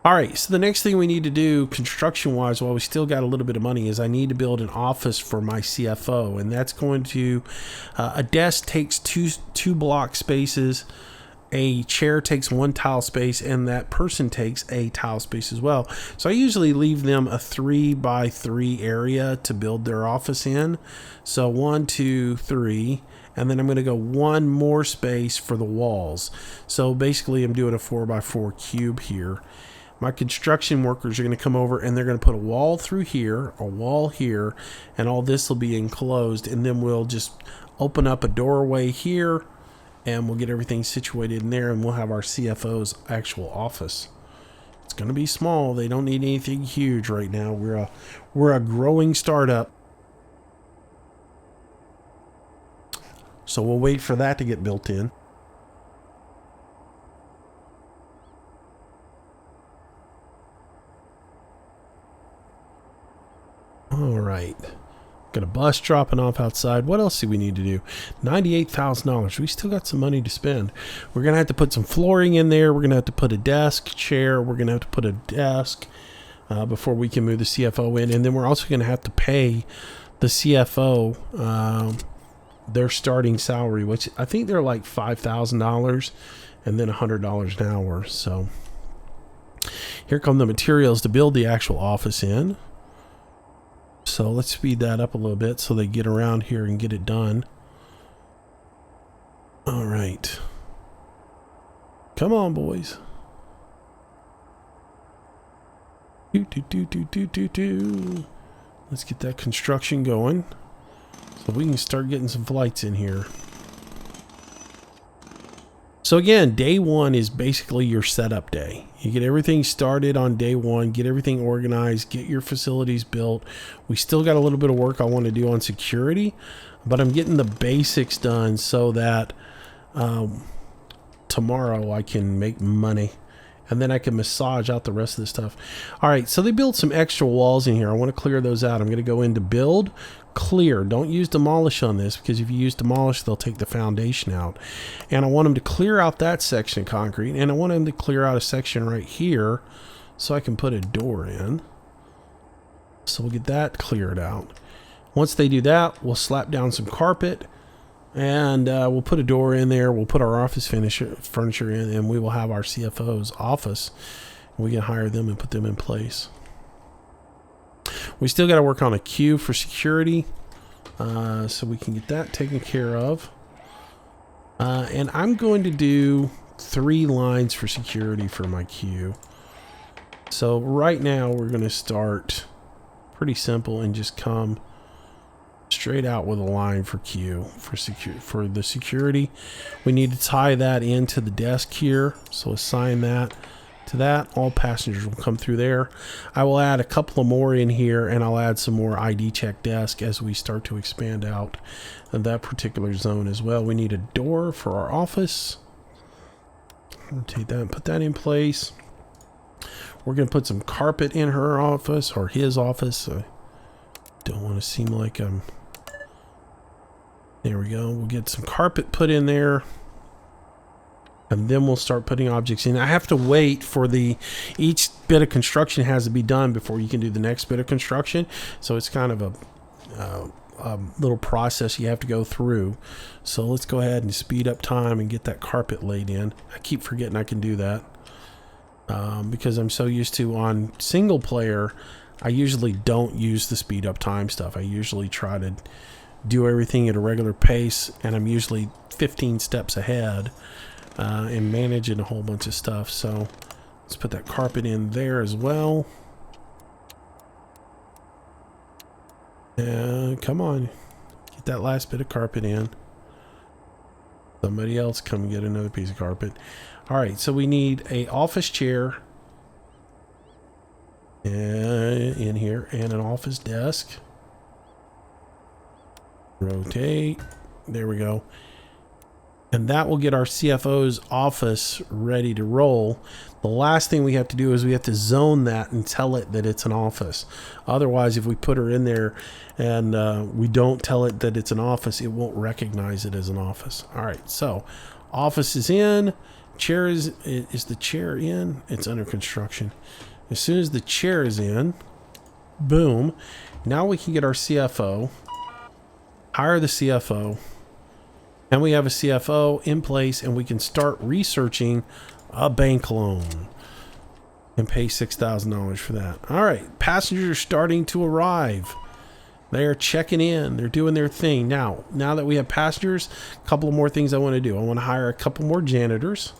All right, so the next thing we need to do construction-wise, while we still got a little bit of money, is I need to build an office for my CFO, and that's going to, a desk takes two block spaces, a chair takes 1 tile space, and that person takes a tile space as well. So I usually leave them a 3x3 area to build their office in. So 1, 2, 3. And then I'm going to go 1 more space for the walls. So basically I'm doing a 4x4 cube here. My construction workers are going to come over and they're going to put a wall through here, a wall here, and all this will be enclosed. And then we'll just open up a doorway here and we'll get everything situated in there, and we'll have our CFO's actual office. It's going to be small. They don't need anything huge right now. We're a growing startup. So we'll wait for that to get built in. All right. Got a bus dropping off outside. What else do we need to do? $98,000. We still got some money to spend. We're going to have to put some flooring in there. We're going to have to put a desk, chair. We're going to have to put a desk before we can move the CFO in. And then we're also going to have to pay the CFO their starting salary, which I think they're like $5,000 and then $100 an hour. So here come the materials to build the actual office in. So let's speed that up a little bit so they get around here and get it done. All right. Come on, boys. Let's get that construction going so we can start getting some flights in here. So again, day 1 is basically your setup day. You get everything started on day 1, get everything organized, get your facilities built. We still got a little bit of work I want to do on security, but I'm getting the basics done so that tomorrow I can make money and then I can massage out the rest of the stuff. All right, so they built some extra walls in here. I want to clear those out. I'm going to go into build, clear. Don't use demolish on this, because if you use demolish, they'll take the foundation out. And I want them to clear out that section of concrete, and I want them to clear out a section right here so I can put a door in. So we'll get that cleared out. Once they do that, we'll slap down some carpet, and we'll put a door in there. We'll put our office furniture in, and we will have our CFO's office. We can hire them and put them in place. We still got to work on a queue for security, so we can get that taken care of. And I'm going to do 3 lines for security for my queue. So right now we're going to start pretty simple and just come straight out with a line for queue for the security. We need to tie that into the desk here, so assign that to that. All passengers will come through there. I will add a couple of more in here, and I'll add some more ID check desk as we start to expand out that particular zone as well. We need a door for our office. Rotate that and put that in place. We're going to put some carpet in her office, or his office. I don't want to seem like I'm... There we go. We'll get some carpet put in there, and then we'll start putting objects in. I have to wait for each bit of construction has to be done before you can do the next bit of construction. So it's kind of a little process you have to go through. So let's go ahead and speed up time and get that carpet laid in. I keep forgetting I can do that because I'm so used to on single player. I usually don't use the speed up time stuff. I usually try to do everything at a regular pace, and I'm usually 15 steps ahead and managing a whole bunch of stuff. So let's put that carpet in there as well. Come on, get that last bit of carpet in. Somebody else come get another piece of carpet. All right, so we need a office chair, in here, and an office desk. Rotate. There we go. And that will get our CFO's office ready to roll. The last thing we have to do is we have to zone that and tell it that it's an office. Otherwise, if we put her in there and we don't tell it that it's an office, it won't recognize it as an office. All right, so office is in. Chair is the chair in? It's under construction. As soon as the chair is in, boom. Now we can get our CFO, hire the CFO, and we have a CFO in place, and we can start researching a bank loan and pay $6,000 for that. All right, passengers are starting to arrive. They are checking in. They're doing their thing. Now that we have passengers, a couple of more things I want to do. I want to hire a couple more janitors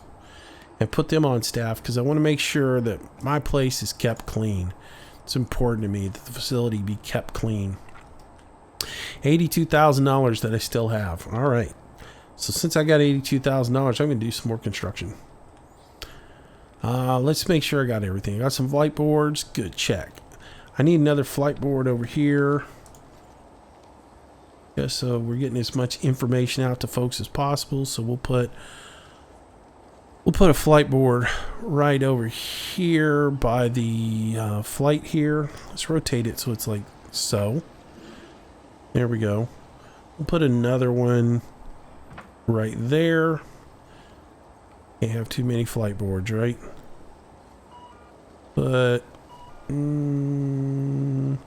and put them on staff because I want to make sure that my place is kept clean. It's important to me that the facility be kept clean. $82,000 that I still have. All right. So since I got $82,000, I'm going to do some more construction. Let's make sure I got everything. I got some flight boards. Good, check. I need another flight board over here. Just so we're getting as much information out to folks as possible. So we'll put a flight board right over here by the flight here. Let's rotate it so it's like so. There we go. We'll put another one right there. Can't have too many flight boards, right? But a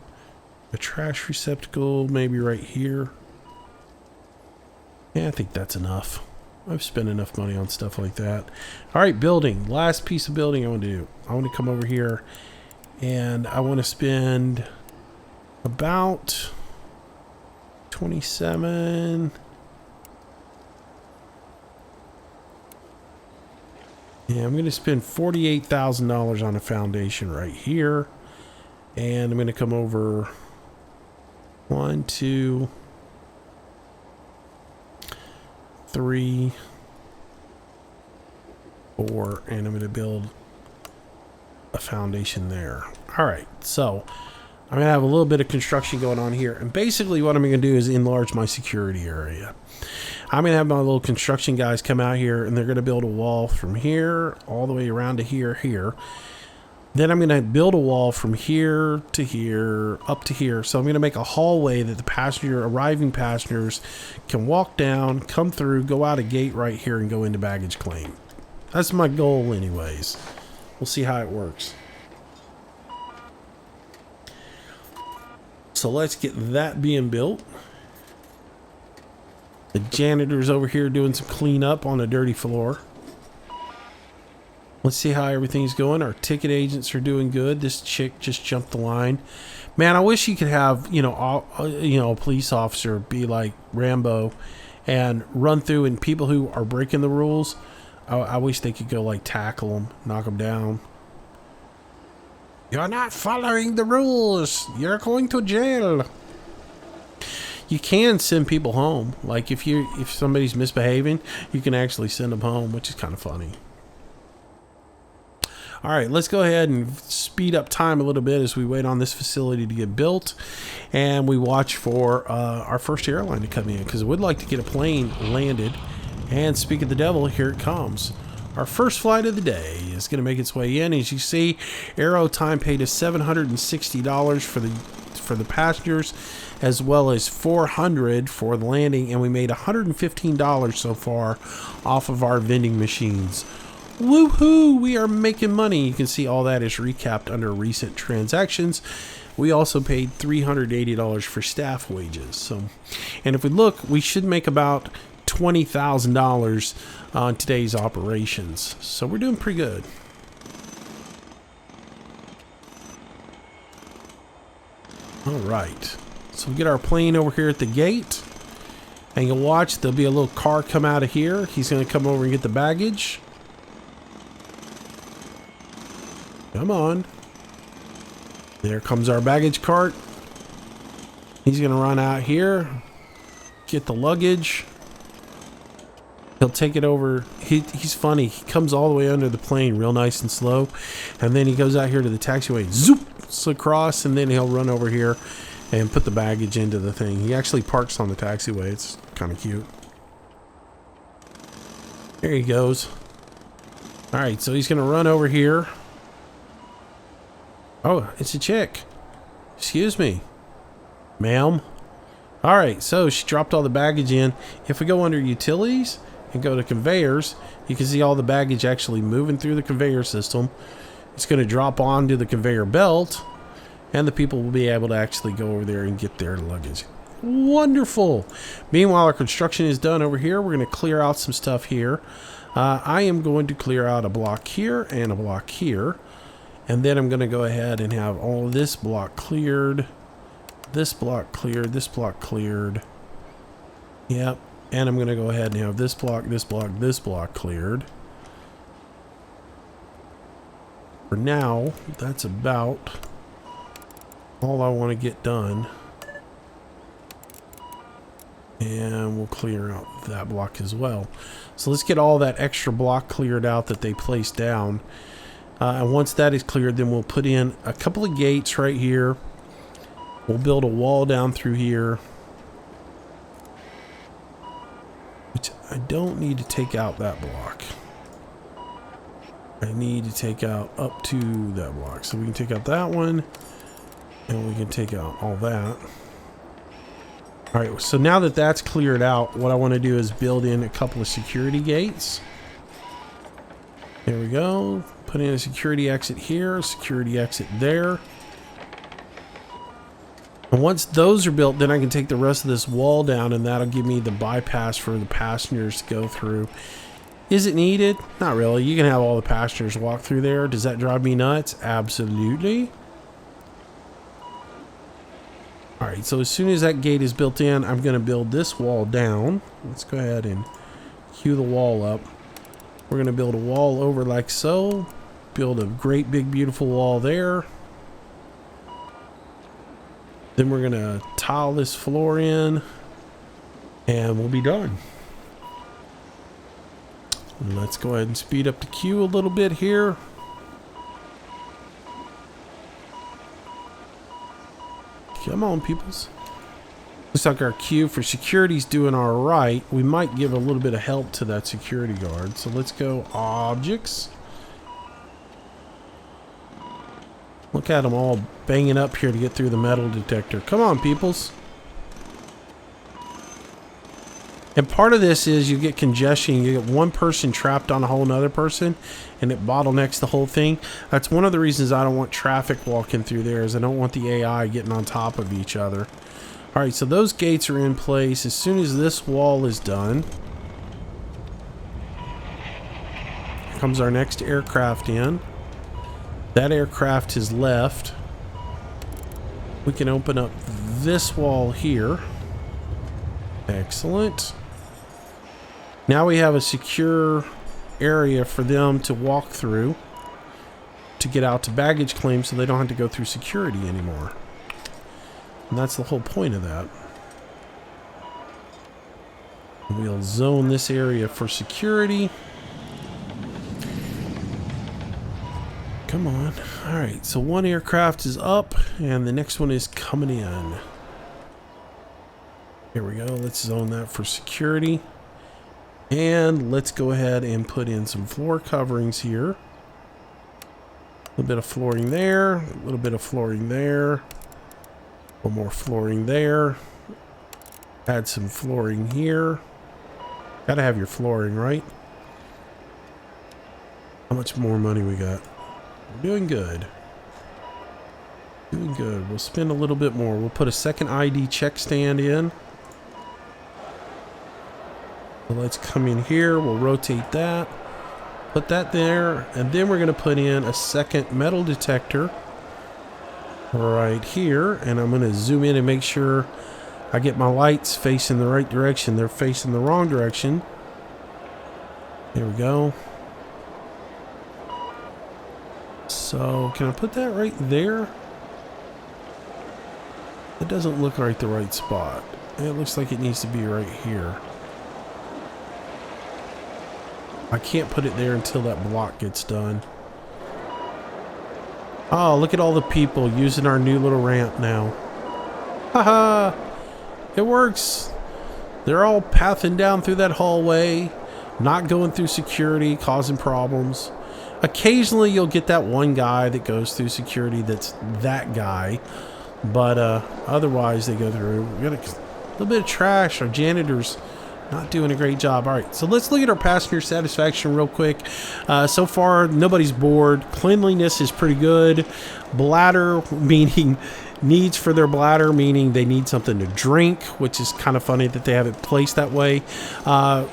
trash receptacle maybe right here. Yeah, I think that's enough. I've spent enough money on stuff like that. All right, building. Last piece of building I want to do. I want to come over here and I want to spend about 27. Yeah, I'm going to spend $48,000 on a foundation right here. And I'm going to come over 1, 2, 3, 4, and I'm going to build a foundation there. All right, so I'm going to have a little bit of construction going on here. And basically what I'm going to do is enlarge my security area. I'm going to have my little construction guys come out here, and they're going to build a wall from here all the way around to here. Then I'm going to build a wall from here to here, up to here. So I'm going to make a hallway that the arriving passengers can walk down, come through, go out a gate right here, and go into baggage claim. That's my goal anyways. We'll see how it works. So let's get that being built. The janitor's over here doing some cleanup on a dirty floor. Let's see how everything's going. Our ticket agents are doing good. This chick just jumped the line. Man, I wish you could have, a police officer be like Rambo and run through, and people who are breaking the rules, I wish they could go like tackle them, knock them down. You're not following the rules. You're going to jail. You can send people home. Like if somebody's misbehaving, you can actually send them home, which is kind of funny. All right, let's go ahead and speed up time a little bit as we wait on this facility to get built, and we watch for our first airline to come in, because we'd like to get a plane landed. And speak of the devil, here it comes. Our first flight of the day is going to make its way in. As you see, Aero Time paid us $760 for the passengers, as well as $400 for the landing, and we made $115 so far off of our vending machines. Woohoo! We are making money. You can see all that is recapped under recent transactions. We also paid $380 for staff wages. So, and if we look, we should make about $20,000 on today's operations. So we're doing pretty good. All right. So we get our plane over here at the gate. And you'll watch, there'll be a little car come out of here. He's going to come over and get the baggage. Come on. There comes our baggage cart. He's going to run out here, get the luggage. He'll take it over. He's funny. He comes all the way under the plane real nice and slow. And then he goes out here to the taxiway. Zoop! bolts across, and then he'll run over here and put the baggage into the thing. He actually parks on the taxiway. It's kind of cute. There he goes. All right, so he's gonna run over here. Oh, it's a chick. Excuse me, ma'am. All right, so she dropped all the baggage in. If we go under utilities and go to conveyors, you can see all the baggage actually moving through the conveyor system. It's going to drop onto the conveyor belt, and the people will be able to actually go over there and get their luggage. Wonderful. Meanwhile, our construction is done over here. We're going to clear out some stuff here. I am going to clear out a block here and a block here. And then I'm going to go ahead and have all of this block cleared. This block cleared. This block cleared. Yep. And I'm going to go ahead and have this block, this block, this block cleared. For now, that's about all I want to get done. And we'll clear out that block as well. So let's get all that extra block cleared out that they placed down. And once that is cleared, then we'll put in a couple of gates right here. We'll build a wall down through here. Which I don't need to take out that block. I need to take out up to that block. So we can take out that one. And we can take out all that. Alright, so now that that's cleared out, what I want to do is build in a couple of security gates. There we go. Put in a security exit here, security exit there. And once those are built, then I can take the rest of this wall down, and that'll give me the bypass for the passengers to go through. Is it needed? Not really. You can have all the passengers walk through there. Does that drive me nuts? Absolutely. Alright, so as soon as that gate is built in, I'm going to build this wall down. Let's go ahead and cue the wall up. We're going to build a wall over like so. Build a great big beautiful wall there. Then we're going to tile this floor in. And we'll be done. And let's go ahead and speed up the queue a little bit here. Come on, peoples. Looks like our queue for security's doing all right. We might give a little bit of help to that security guard. So let's go objects. Look at them all banging up here to get through the metal detector. Come on, peoples. And part of this is you get congestion. You get one person trapped on a whole nother person, and it bottlenecks the whole thing. That's one of the reasons I don't want traffic walking through there, is I don't want the AI getting on top of each other. All right, so those gates are in place. As soon as this wall is done, comes our next aircraft in. That aircraft has left. We can open up this wall here. Excellent. Now we have a secure area for them to walk through to get out to baggage claim, so they don't have to go through security anymore. And that's the whole point of that. We'll zone this area for security. Come on. All right, so one aircraft is up and the next one is coming in. Here we go. Let's zone that for security. And let's go ahead and put in some floor coverings here. A little bit of flooring there. A little bit of flooring there. One more flooring there. Add some flooring here. Gotta have your flooring, right? How much more money we got? We're doing good. Doing good. We'll spend a little bit more. We'll put a second ID check stand in. So let's come in here. We'll rotate that. Put that there. And then we're going to put in a second metal detector right here. And I'm going to zoom in and make sure I get my lights facing the right direction. They're facing the wrong direction. There we go. So can I put that right there? It doesn't look like the right spot. It looks like it needs to be right here. I can't put it there until that block gets done. Oh, look at all the people using our new little ramp now. Haha, it works. They're all pathing down through that hallway, not going through security, causing problems. Occasionally you'll get that one guy that goes through security that's that guy, but otherwise they go through. We got a little bit of trash. Our janitors not doing a great job. All right, so let's look at our passenger satisfaction real quick. So far, nobody's bored. Cleanliness is pretty good. Bladder, meaning needs for their bladder, meaning they need something to drink, which is kind of funny that they have it placed that way.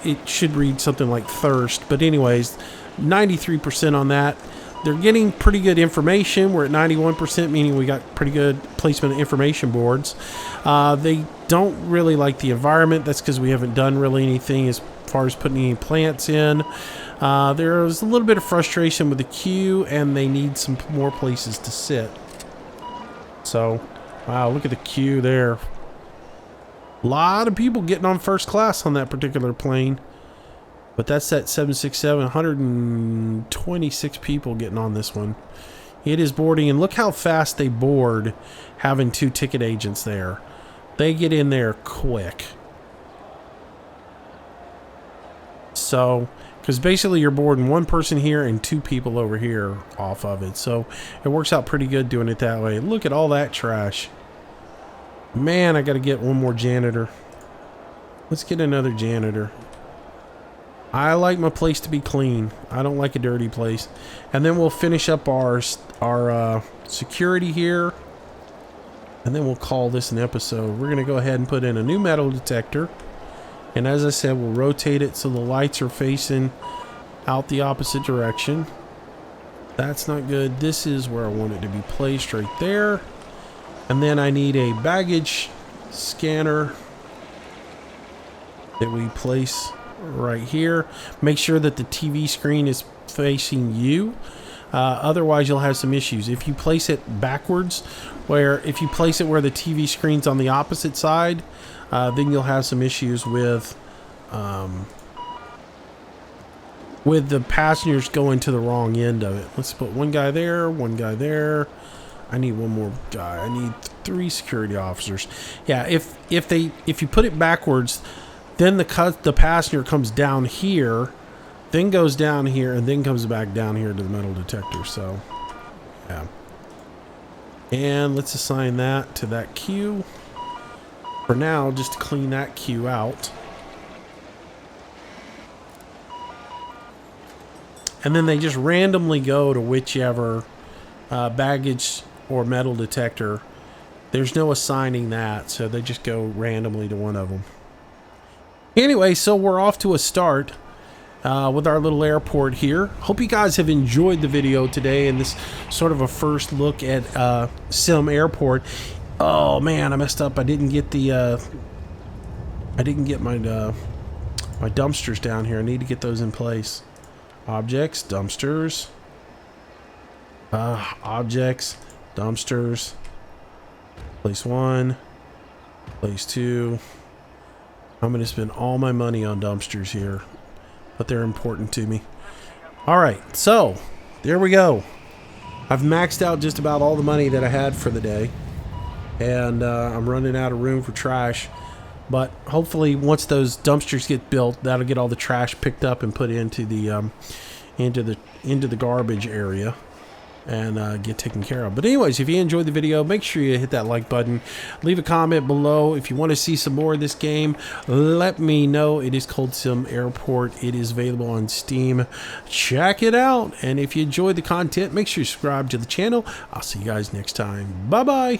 It should read something like thirst, but anyways, 93% on that. They're getting pretty good information. We're at 91%, meaning we got pretty good placement of information boards. They don't really like the environment. That's because we haven't done really anything as far as putting any plants in. There's a little bit of frustration with the queue, and they need some more places to sit. So, wow, look at the queue there. A lot of people getting on first class on that particular plane. But that's that 767, 126 people getting on this one. It is boarding, and look how fast they board having 2 ticket agents there. They get in there quick. So, because basically you're boarding 1 person here and 2 people over here off of it. So, it works out pretty good doing it that way. Look at all that trash. Man, I got to get one more janitor. Let's get another janitor. I like my place to be clean. I don't like a dirty place. And then we'll finish up our security here. And then we'll call this an episode. We're going to go ahead and put in a new metal detector. And as I said, we'll rotate it so the lights are facing out the opposite direction. That's not good. This is where I want it to be placed, right there. And then I need a baggage scanner that we place right here. Make sure that the TV screen is facing you. Otherwise you'll have some issues. If you place it backwards, if you place it where the TV screen's on the opposite side, then you'll have some issues with the passengers going to the wrong end of it. Let's put one guy there, one guy there. I need one more guy. I need 3 security officers. Yeah, if you put it backwards, then the passenger comes down here, then goes down here, and then comes back down here to the metal detector. So, yeah. And let's assign that to that queue. For now, just to clean that queue out. And then they just randomly go to whichever baggage or metal detector. There's no assigning that, so they just go randomly to one of them. Anyway, so we're off to a start with our little airport here. Hope you guys have enjoyed the video today and this sort of a first look at SimAirport. Oh man, I messed up. I didn't get my my dumpsters down here. I need to get those in place. Objects, dumpsters. Objects, dumpsters. Place 1, place 2. I'm going to spend all my money on dumpsters here, but they're important to me. All right, so there we go. I've maxed out just about all the money that I had for the day, and I'm running out of room for trash. But hopefully, once those dumpsters get built, that'll get all the trash picked up and put into the garbage area and get taken care of. But anyways, if you enjoyed the video, make sure you hit that like button. Leave a comment below. If you want to see some more of this game, let me know. It is called SimAirport. It is available on Steam. Check it out. And if you enjoyed the content, make sure you subscribe to the channel. I'll see you guys next time. Bye-bye.